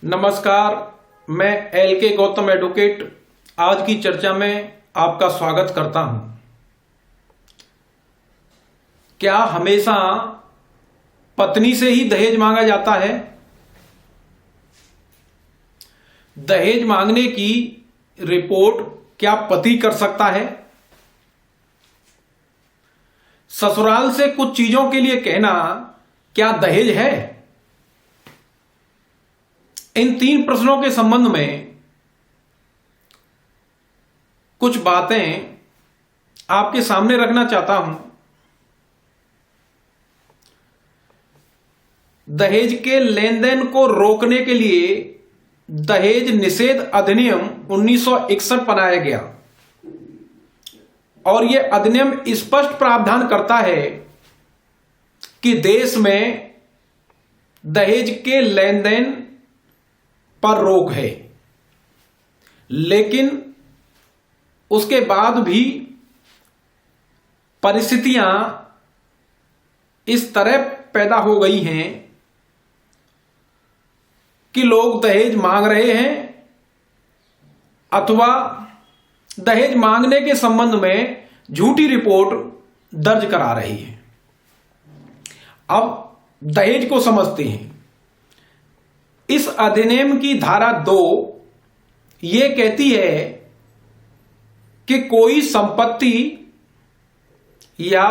नमस्कार, मैं एल के गौतम एडवोकेट आज की चर्चा में आपका स्वागत करता हूं। क्या हमेशा पत्नी से ही दहेज मांगा जाता है? दहेज मांगने की रिपोर्ट क्या पति कर सकता है? ससुराल से कुछ चीजों के लिए कहना क्या दहेज है? इन तीन प्रश्नों के संबंध में कुछ बातें आपके सामने रखना चाहता हूं। दहेज के लेन देन को रोकने के लिए दहेज निषेध अधिनियम 1961 बनाया गया और यह अधिनियम स्पष्ट प्रावधान करता है कि देश में दहेज के लेन देन पर रोक है, लेकिन उसके बाद भी परिस्थितियां इस तरह पैदा हो गई हैं कि लोग दहेज मांग रहे हैं अथवा दहेज मांगने के संबंध में झूठी रिपोर्ट दर्ज करा रही है। अब दहेज को समझते हैं। इस अधिनियम की धारा 2 ये कहती है कि कोई संपत्ति या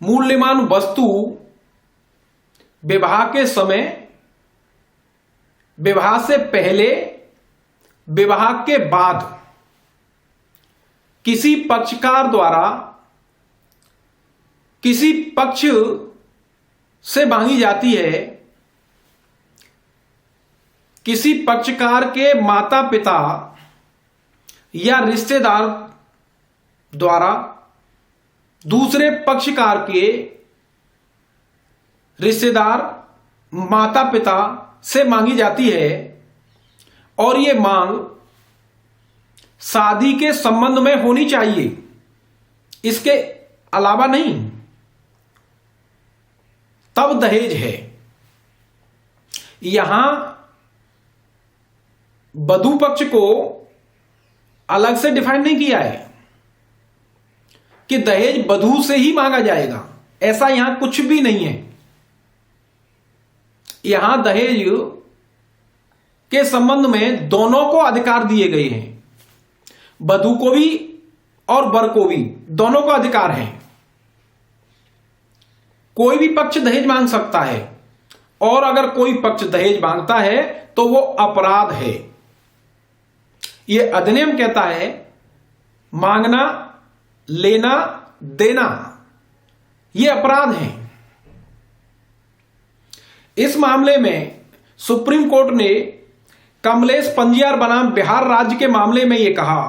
मूल्यवान वस्तु विवाह के समय, विवाह से पहले, विवाह के बाद किसी पक्षकार द्वारा किसी पक्ष से मांगी जाती है, किसी पक्षकार के माता पिता या रिश्तेदार द्वारा दूसरे पक्षकार के रिश्तेदार माता पिता से मांगी जाती है और यह मांग शादी के संबंध में होनी चाहिए, इसके अलावा नहीं, तब दहेज है। यहां वधू पक्ष को अलग से डिफाइन नहीं किया है कि दहेज वधू से ही मांगा जाएगा, ऐसा यहां कुछ भी नहीं है। यहां दहेज के संबंध में दोनों को अधिकार दिए गए हैं, वधू को भी और वर को भी, दोनों को अधिकार है। कोई भी पक्ष दहेज मांग सकता है और अगर कोई पक्ष दहेज मांगता है तो वो अपराध है। यह अधिनियम कहता है मांगना, लेना, देना यह अपराध है। इस मामले में सुप्रीम कोर्ट ने कमलेश पंजियार बनाम बिहार राज्य के मामले में यह कहा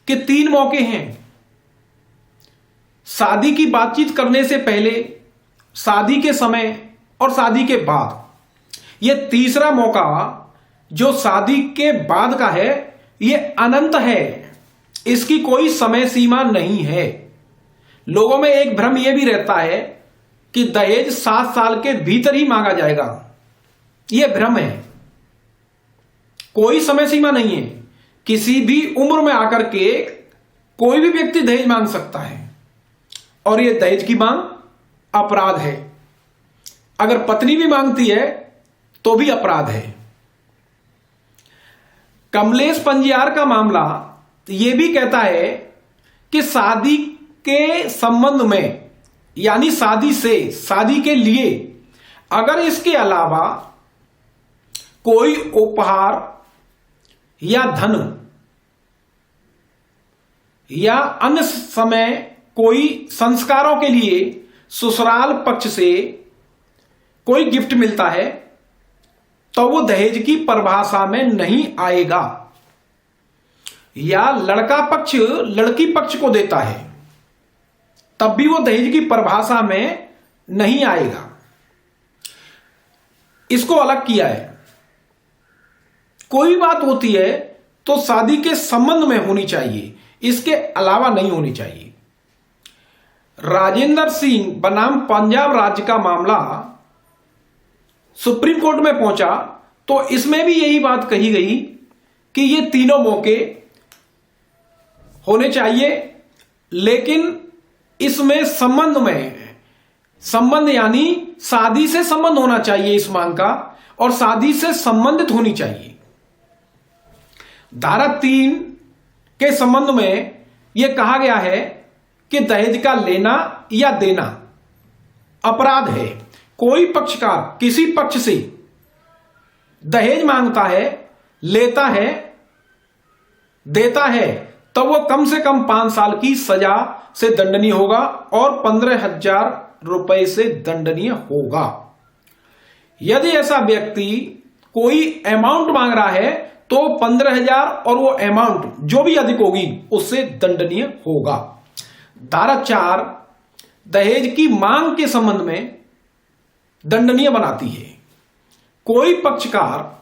कि 3 मौके हैं शादी की बातचीत करने से पहले, शादी के समय और शादी के बाद। यह तीसरा मौका जो शादी के बाद का है यह अनंत है, इसकी कोई समय सीमा नहीं है। लोगों में एक भ्रम यह भी रहता है कि दहेज 7 साल के भीतर ही मांगा जाएगा, यह भ्रम है। कोई समय सीमा नहीं है, किसी भी उम्र में आकर के कोई भी व्यक्ति दहेज मांग सकता है और यह दहेज की मांग अपराध है। अगर पत्नी भी मांगती है तो भी अपराध है। कमलेश पंजियार का मामला यह भी कहता है कि शादी के संबंध में, यानी शादी से, शादी के लिए अगर इसके अलावा कोई उपहार या धन या अन्य समय कोई संस्कारों के लिए ससुराल पक्ष से कोई गिफ्ट मिलता है तो वो दहेज की परिभाषा में नहीं आएगा। या लड़का पक्ष लड़की पक्ष को देता है तब भी वो दहेज की परिभाषा में नहीं आएगा। इसको अलग किया है। कोई बात होती है तो शादी के संबंध में होनी चाहिए, इसके अलावा नहीं होनी चाहिए। राजेंद्र सिंह बनाम पंजाब राज्य का मामला सुप्रीम कोर्ट में पहुंचा तो इसमें भी यही बात कही गई कि ये तीनों मौके होने चाहिए, लेकिन इसमें संबंध यानी शादी से संबंध होना चाहिए इस मांग का, और शादी से संबंधित होनी चाहिए। धारा 3 के संबंध में यह कहा गया है कि दहेज का लेना या देना अपराध है। कोई पक्षकार किसी पक्ष से दहेज मांगता है, लेता है, देता है, तो वो कम से कम 5 साल की सजा से दंडनीय होगा और 15,000 रुपए से दंडनीय होगा। यदि ऐसा व्यक्ति कोई अमाउंट मांग रहा है तो 15,000 और वो अमाउंट जो भी अधिक होगी उससे दंडनीय होगा। धारा 4 दहेज की मांग के संबंध में दंडनीय बनाती है। कोई पक्षकार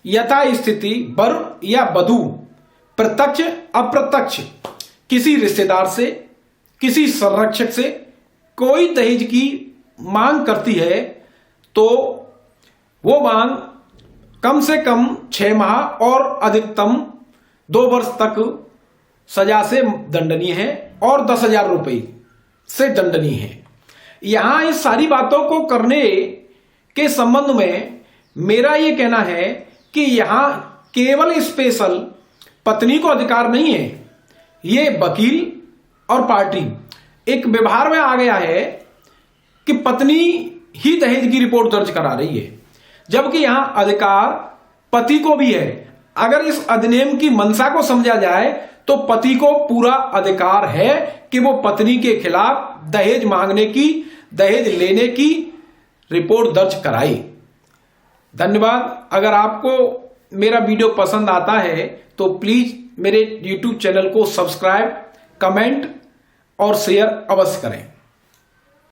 यथास्थिति वर या वधू प्रत्यक्ष अप्रत्यक्ष किसी रिश्तेदार से, किसी संरक्षक से कोई दहेज की मांग करती है तो वो मांग कम से कम 6 माह और अधिकतम 2 वर्ष तक सजा से दंडनीय है और 10,000 रुपए से दंडनीय है। यहां इस सारी बातों को करने के संबंध में मेरा यह कहना है कि यहां केवल स्पेशल पत्नी को अधिकार नहीं है। ये वकील और पार्टी एक व्यवहार में आ गया है कि पत्नी ही दहेज की रिपोर्ट दर्ज करा रही है, जबकि यहां अधिकार पति को भी है। अगर इस अधिनियम की मंशा को समझा जाए तो पति को पूरा अधिकार है कि वो पत्नी के खिलाफ दहेज मांगने की, दहेज लेने की रिपोर्ट दर्ज कराए। धन्यवाद। अगर आपको मेरा वीडियो पसंद आता है तो प्लीज मेरे YouTube चैनल को सब्सक्राइब, कमेंट और शेयर अवश्य करें।